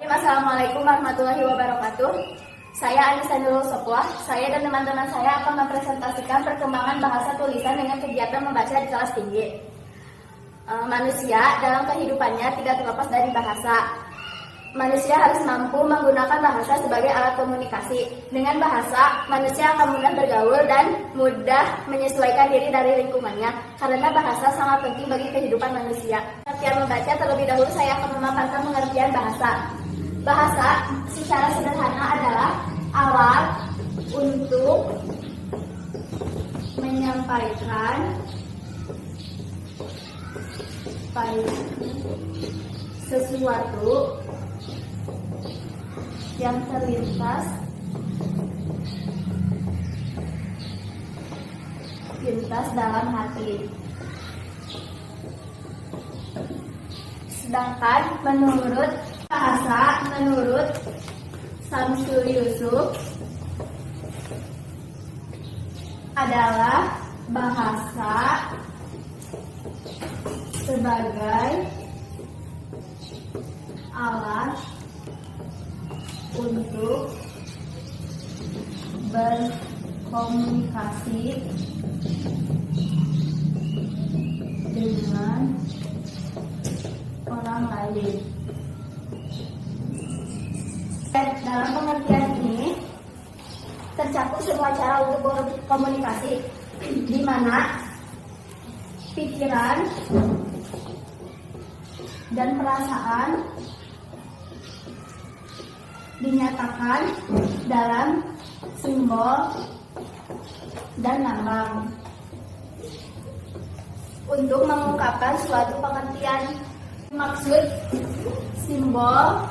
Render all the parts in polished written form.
Assalamualaikum warahmatullahi wabarakatuh. Saya Anissa Nurul Sopwa. Saya dan teman-teman saya akan mempresentasikan perkembangan bahasa tulisan dengan kegiatan membaca di kelas tinggi. Manusia dalam kehidupannya tidak terlepas dari bahasa. Manusia harus mampu menggunakan bahasa sebagai alat komunikasi. Dengan bahasa, manusia akan mudah bergaul dan mudah menyesuaikan diri dari lingkungannya. Karena bahasa sangat penting bagi kehidupan manusia. Pengertian membaca terlebih dahulu saya akan memaparkan pengertian bahasa. Bahasa secara sederhana adalah alat untuk menyampaikan sesuatu yang terlintas dalam hati. Sedangkan menurut Samsul Yusuf adalah bahasa sebagai alat untuk berkomunikasi dengan orang lain. Dalam pengertian ini tercakup semua cara untuk berkomunikasi, di mana pikiran dan perasaan dinyatakan dalam simbol dan lambang. Untuk mengungkapkan suatu pengertian, maksud simbol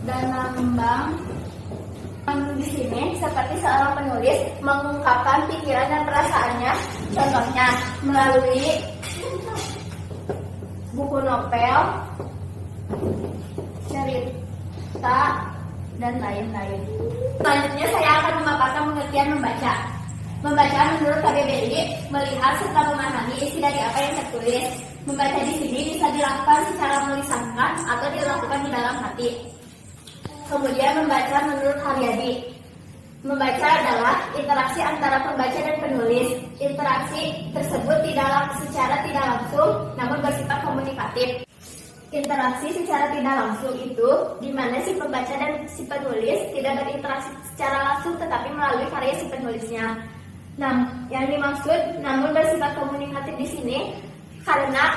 dan lambang di sini seperti seorang penulis mengungkapkan pikiran dan perasaannya, contohnya melalui buku novel, cerita, dan lain-lain. Selanjutnya saya akan memaparkan pengertian membaca. Membaca menurut KBBI melihat serta memahami isi dari apa yang tertulis. Membaca di sini bisa dilakukan secara melisankan atau dilakukan di dalam hati. Kemudian membaca menurut Haryadi. Membaca adalah interaksi antara pembaca dan penulis. Interaksi tersebut secara tidak langsung namun bersifat komunikatif. Interaksi secara tidak langsung itu di mana si pembaca dan si penulis tidak berinteraksi secara langsung tetapi melalui karya si penulisnya. Nah, yang dimaksud namun bersifat komunikatif di sini karena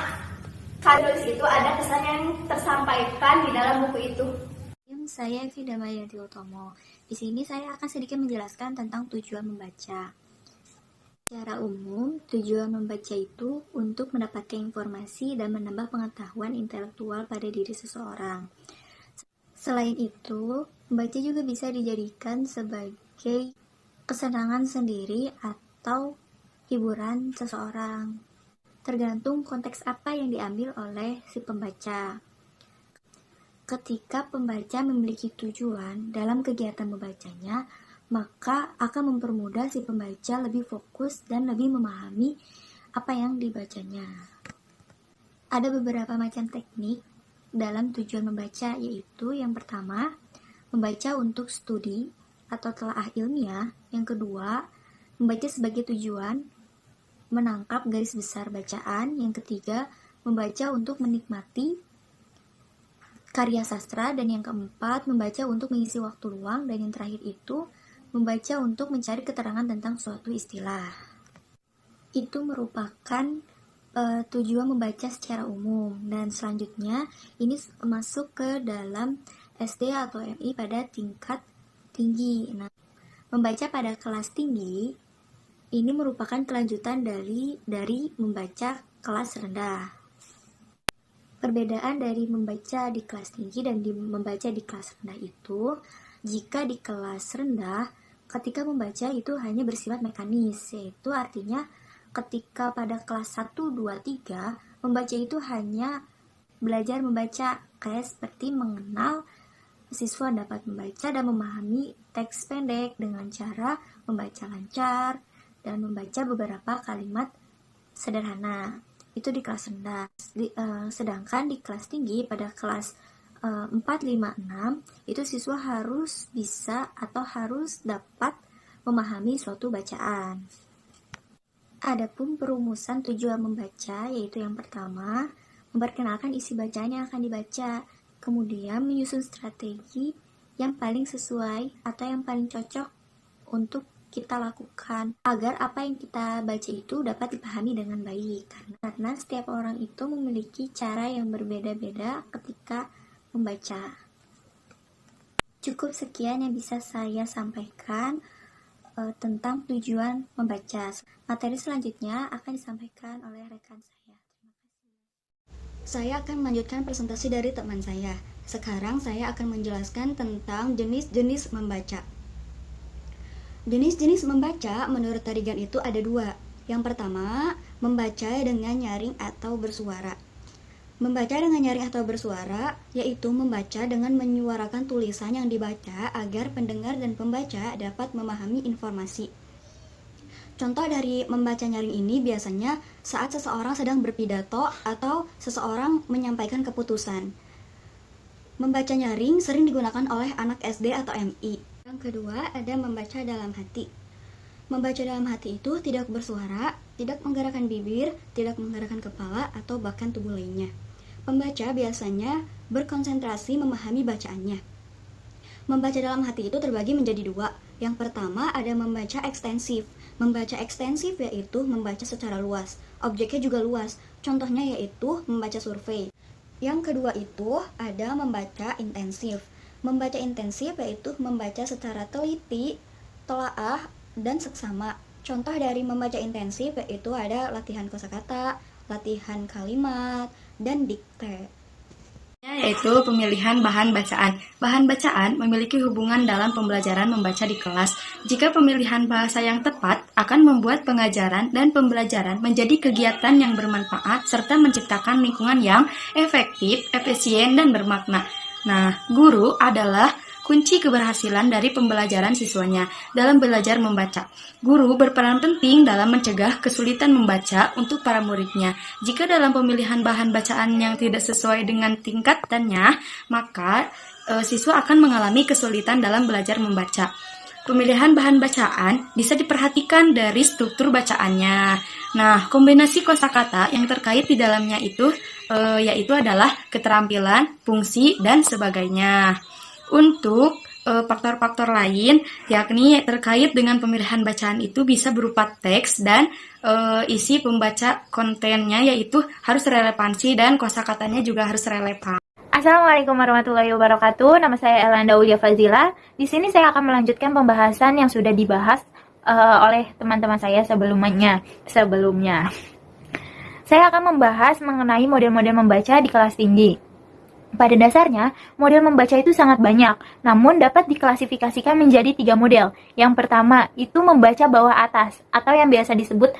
penulis itu ada pesan yang tersampaikan di dalam buku itu. Saya Evi Damayanti Utomo. Di sini saya akan sedikit menjelaskan tentang tujuan membaca. Secara umum, tujuan membaca itu untuk mendapatkan informasi dan menambah pengetahuan intelektual pada diri seseorang. Selain itu, membaca juga bisa dijadikan sebagai kesenangan sendiri atau hiburan seseorang. Tergantung konteks apa yang diambil oleh si pembaca. Ketika pembaca memiliki tujuan dalam kegiatan membacanya, maka akan mempermudah si pembaca lebih fokus dan lebih memahami apa yang dibacanya. Ada beberapa macam teknik dalam tujuan membaca, yaitu yang pertama, membaca untuk studi atau telaah ilmiah. Yang kedua, membaca sebagai tujuan menangkap garis besar bacaan. Yang ketiga, membaca untuk menikmati karya sastra, dan yang keempat, membaca untuk mengisi waktu luang, dan yang terakhir itu, membaca untuk mencari keterangan tentang suatu istilah. Itu merupakan tujuan membaca secara umum, dan selanjutnya ini masuk ke dalam SD atau MI pada tingkat tinggi. Nah, membaca pada kelas tinggi ini merupakan kelanjutan dari membaca kelas rendah. Perbedaan dari membaca di kelas tinggi dan membaca di kelas rendah itu, jika di kelas rendah, ketika membaca itu hanya bersifat mekanis, yaitu artinya ketika pada kelas 1, 2, 3, membaca itu hanya belajar membaca, kayak seperti mengenal siswa dapat membaca dan memahami teks pendek dengan cara membaca lancar dan membaca beberapa kalimat sederhana. itu di kelas rendah. Sedangkan di kelas tinggi pada kelas 4, 5, 6 itu siswa harus bisa atau harus dapat memahami suatu bacaan. Adapun perumusan tujuan membaca yaitu yang pertama, memperkenalkan isi bacaan yang akan dibaca, kemudian menyusun strategi yang paling sesuai atau yang paling cocok untuk kita lakukan agar apa yang kita baca itu dapat dipahami dengan baik, karena setiap orang itu memiliki cara yang berbeda-beda ketika membaca. Cukup sekian yang bisa saya sampaikan tentang tujuan membaca. Materi selanjutnya akan disampaikan oleh rekan saya. Terima kasih. Saya akan melanjutkan presentasi dari teman saya. Sekarang saya akan menjelaskan tentang jenis-jenis membaca. Jenis-jenis membaca menurut Tarigan itu ada dua. Yang pertama, membaca dengan nyaring atau bersuara. Membaca dengan nyaring atau bersuara yaitu membaca dengan menyuarakan tulisan yang dibaca agar pendengar dan pembaca dapat memahami informasi. Contoh dari membaca nyaring ini biasanya saat seseorang sedang berpidato atau seseorang menyampaikan keputusan. Membaca nyaring sering digunakan oleh anak SD atau MI. Yang kedua, ada membaca dalam hati. Membaca dalam hati itu tidak bersuara, tidak menggerakkan bibir, tidak menggerakkan kepala, atau bahkan tubuh lainnya. Pembaca biasanya berkonsentrasi memahami bacaannya. Membaca dalam hati itu terbagi menjadi dua. Yang pertama ada membaca ekstensif. Membaca ekstensif yaitu membaca secara luas. Objeknya juga luas. Contohnya yaitu membaca survei. Yang kedua itu ada membaca intensif. Membaca intensif yaitu membaca secara teliti, telaah, dan seksama. Contoh dari membaca intensif yaitu ada latihan kosakata, latihan kalimat, dan dikte. Yaitu pemilihan bahan bacaan. Bahan bacaan memiliki hubungan dalam pembelajaran membaca di kelas. Jika pemilihan bahasa yang tepat akan membuat pengajaran dan pembelajaran menjadi kegiatan yang bermanfaat serta menciptakan lingkungan yang efektif, efisien, dan bermakna. Nah, guru adalah kunci keberhasilan dari pembelajaran siswanya dalam belajar membaca. Guru berperan penting dalam mencegah kesulitan membaca untuk para muridnya. Jika dalam pemilihan bahan bacaan yang tidak sesuai dengan tingkatannya, maka siswa akan mengalami kesulitan dalam belajar membaca. Pemilihan bahan bacaan bisa diperhatikan dari struktur bacaannya. Nah, kombinasi kosakata yang terkait di dalamnya itu yaitu adalah keterampilan, fungsi, dan sebagainya. Untuk faktor-faktor lain, yakni terkait dengan pemilihan bacaan itu bisa berupa teks dan isi pembaca kontennya, yaitu harus relevansi dan kosakatanya juga harus relevan. Assalamualaikum warahmatullahi wabarakatuh. Nama saya Elanda Ulia Fazila. Di sini saya akan melanjutkan pembahasan yang sudah dibahas oleh teman-teman saya sebelumnya. Saya akan membahas mengenai model-model membaca di kelas tinggi. Pada dasarnya, model membaca itu sangat banyak, namun dapat diklasifikasikan menjadi 3 model. Yang pertama, itu membaca bawah atas, atau yang biasa disebut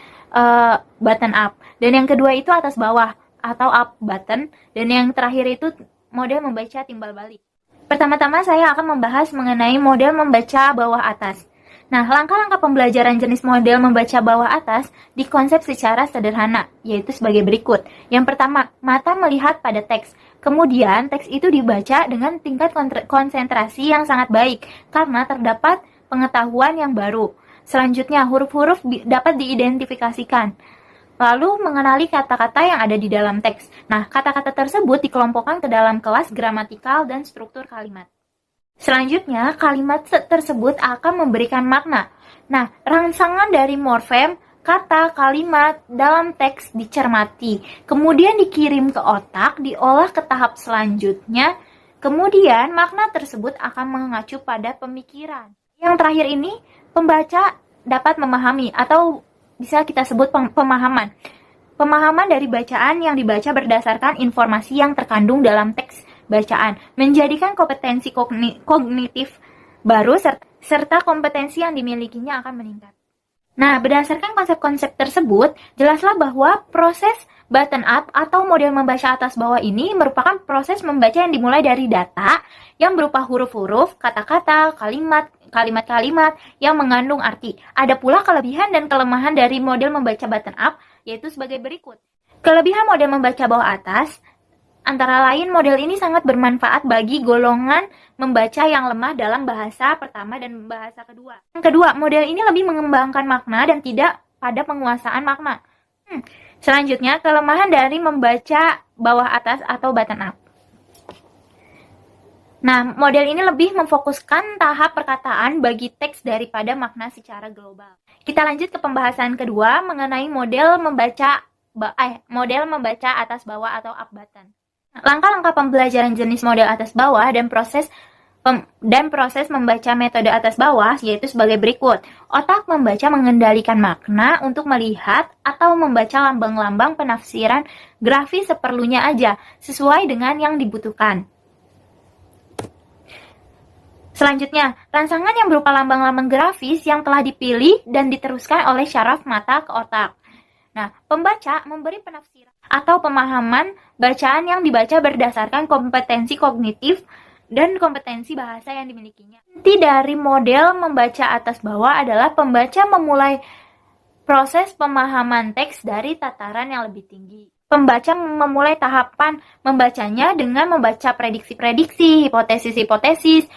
button up. Dan yang kedua itu atas bawah, atau up button. Dan yang terakhir itu model membaca timbal balik. Pertama-tama saya akan membahas mengenai model membaca bawah atas. Nah, langkah-langkah pembelajaran jenis model membaca bawah atas dikonsep secara sederhana, yaitu sebagai berikut. Yang pertama, mata melihat pada teks. Kemudian, teks itu dibaca dengan tingkat konsentrasi yang sangat baik, karena terdapat pengetahuan yang baru. Selanjutnya, huruf-huruf dapat diidentifikasikan. Lalu, mengenali kata-kata yang ada di dalam teks. Nah, kata-kata tersebut dikelompokkan ke dalam kelas gramatikal dan struktur kalimat. Selanjutnya, kalimat tersebut akan memberikan makna. Nah, rangsangan dari morfem, kata, kalimat dalam teks dicermati, kemudian dikirim ke otak, diolah ke tahap selanjutnya, kemudian makna tersebut akan mengacu pada pemikiran. Yang terakhir ini, pembaca dapat memahami atau bisa kita sebut pemahaman. Pemahaman dari bacaan yang dibaca berdasarkan informasi yang terkandung dalam teks bacaan, menjadikan kompetensi kognitif baru serta kompetensi yang dimilikinya akan meningkat. Nah, berdasarkan konsep-konsep tersebut, jelaslah bahwa proses button up atau model membaca atas bawah ini merupakan proses membaca yang dimulai dari data yang berupa huruf-huruf, kata-kata, kalimat-kalimat yang mengandung arti. Ada pula kelebihan dan kelemahan dari model membaca button up, yaitu sebagai berikut. Kelebihan model membaca bawah atas, antara lain model ini sangat bermanfaat bagi golongan membaca yang lemah dalam bahasa pertama dan bahasa kedua. Yang kedua, model ini lebih mengembangkan makna dan tidak pada penguasaan makna. Selanjutnya, kelemahan dari membaca bawah atas atau button up. Nah, model ini lebih memfokuskan tahap perkataan bagi teks daripada makna secara global. Kita lanjut ke pembahasan kedua mengenai model membaca atas bawah atau up button. Langkah-langkah pembelajaran jenis model atas bawah dan proses membaca metode atas bawah yaitu sebagai berikut. Otak membaca mengendalikan makna untuk melihat atau membaca lambang-lambang penafsiran grafis seperlunya aja, sesuai dengan yang dibutuhkan. Selanjutnya, rangsangan yang berupa lambang-lambang grafis yang telah dipilih dan diteruskan oleh syaraf mata ke otak. Nah, pembaca memberi penafsiran atau pemahaman bacaan yang dibaca berdasarkan kompetensi kognitif dan kompetensi bahasa yang dimilikinya. Inti dari model membaca atas bawah adalah pembaca memulai proses pemahaman teks dari tataran yang lebih tinggi. Pembaca memulai tahapan membacanya dengan membaca prediksi-prediksi, hipotesis-hipotesis,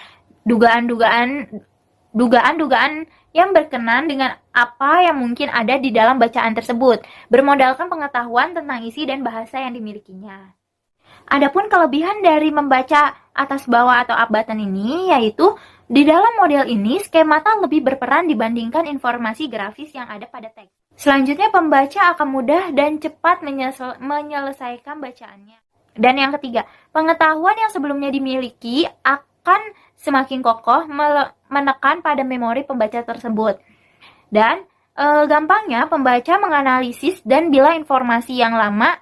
dugaan-dugaan yang berkenan dengan apa yang mungkin ada di dalam bacaan tersebut, bermodalkan pengetahuan tentang isi dan bahasa yang dimilikinya. Adapun kelebihan dari membaca atas bawah atau up button ini, yaitu di dalam model ini skemata lebih berperan dibandingkan informasi grafis yang ada pada teks. Selanjutnya, pembaca akan mudah dan cepat menyelesaikan bacaannya. Dan yang ketiga, pengetahuan yang sebelumnya dimiliki akan semakin kokoh menekan pada memori pembaca tersebut. Dan gampangnya pembaca menganalisis dan bila informasi yang lama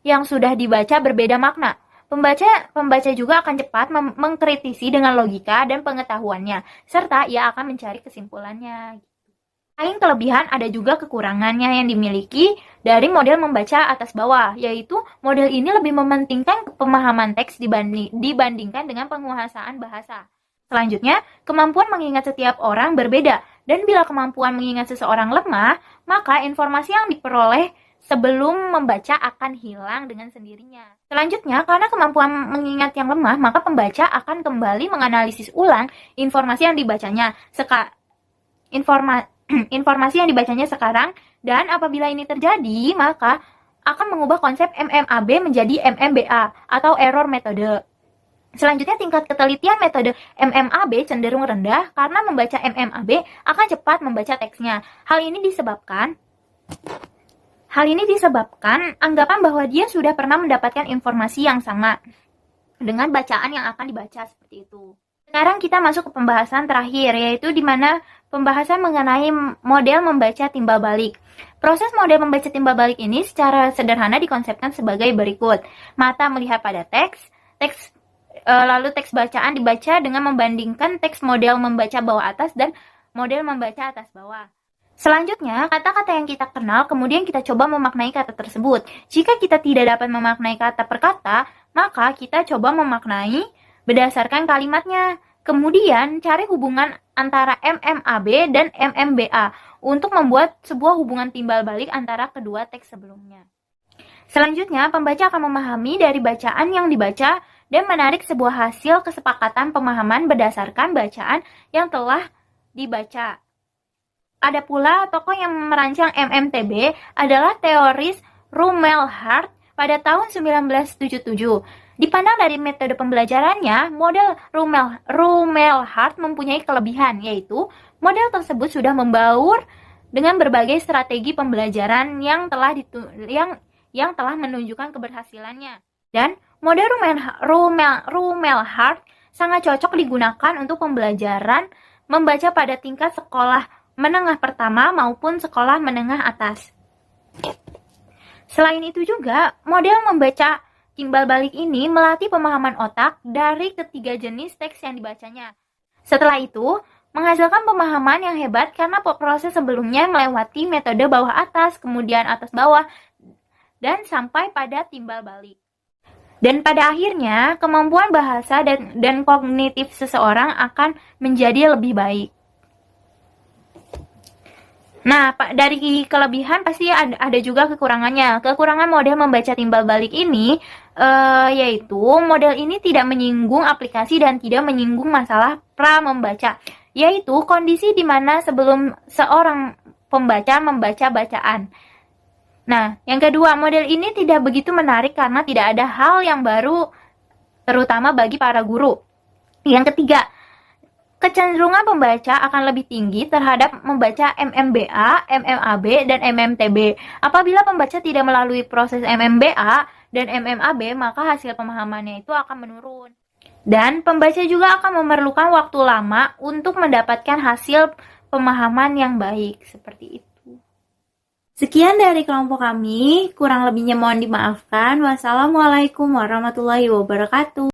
yang sudah dibaca berbeda makna. Pembaca juga akan cepat mengkritisi dengan logika dan pengetahuannya, serta ia akan mencari kesimpulannya. Selain kelebihan, ada juga kekurangannya yang dimiliki dari model membaca atas bawah, yaitu model ini lebih mementingkan pemahaman teks dibandingkan dengan penguasaan bahasa. Selanjutnya, kemampuan mengingat setiap orang berbeda, dan bila kemampuan mengingat seseorang lemah, maka informasi yang diperoleh sebelum membaca akan hilang dengan sendirinya. Selanjutnya, karena kemampuan mengingat yang lemah, maka pembaca akan kembali menganalisis ulang informasi yang dibacanya informasi yang dibacanya sekarang, dan apabila ini terjadi, maka akan mengubah konsep MMAB menjadi MMBA atau error metode. Selanjutnya, tingkat ketelitian metode MMAB cenderung rendah karena membaca MMAB akan cepat membaca teksnya. Hal ini disebabkan anggapan bahwa dia sudah pernah mendapatkan informasi yang sama dengan bacaan yang akan dibaca seperti itu. Sekarang kita masuk ke pembahasan terakhir, yaitu di mana pembahasan mengenai model membaca timbal balik. Proses model membaca timbal balik ini secara sederhana dikonsepkan sebagai berikut. Mata melihat pada lalu teks bacaan dibaca dengan membandingkan teks model membaca bawah atas dan model membaca atas bawah. Selanjutnya, kata-kata yang kita kenal, kemudian kita coba memaknai kata tersebut. Jika kita tidak dapat memaknai kata per kata, maka kita coba memaknai berdasarkan kalimatnya. Kemudian, cari hubungan antara MMAB dan MMBA untuk membuat sebuah hubungan timbal balik antara kedua teks sebelumnya. Selanjutnya, pembaca akan memahami dari bacaan yang dibaca dan menarik sebuah hasil kesepakatan pemahaman berdasarkan bacaan yang telah dibaca. Ada pula tokoh yang merancang MMTB adalah teoris Rumelhart pada tahun 1977. Dipandang dari metode pembelajarannya, model Rumelhart mempunyai kelebihan, yaitu model tersebut sudah membaur dengan berbagai strategi pembelajaran yang telah menunjukkan keberhasilannya. Dan model Rumelhart sangat cocok digunakan untuk pembelajaran membaca pada tingkat sekolah menengah pertama maupun sekolah menengah atas. Selain itu juga, model membaca timbal balik ini melatih pemahaman otak dari ketiga jenis teks yang dibacanya. Setelah itu, menghasilkan pemahaman yang hebat karena proses sebelumnya melewati metode bawah atas, kemudian atas bawah, dan sampai pada timbal balik. Dan pada akhirnya, kemampuan bahasa dan kognitif seseorang akan menjadi lebih baik. Nah, dari kelebihan pasti ada juga kekurangannya. Kekurangan model membaca timbal balik ini yaitu model ini tidak menyinggung aplikasi dan tidak menyinggung masalah pra membaca, yaitu kondisi di mana sebelum seorang pembaca membaca bacaan. Nah, yang kedua, model ini tidak begitu menarik karena tidak ada hal yang baru terutama bagi para guru. Yang ketiga, kecenderungan pembaca akan lebih tinggi terhadap membaca MMBA, MMAB, dan MMTB. Apabila pembaca tidak melalui proses MMBA dan MMAB, maka hasil pemahamannya itu akan menurun. Dan pembaca juga akan memerlukan waktu lama untuk mendapatkan hasil pemahaman yang baik. Seperti itu. Sekian dari kelompok kami, kurang lebihnya mohon dimaafkan. Wassalamualaikum warahmatullahi wabarakatuh.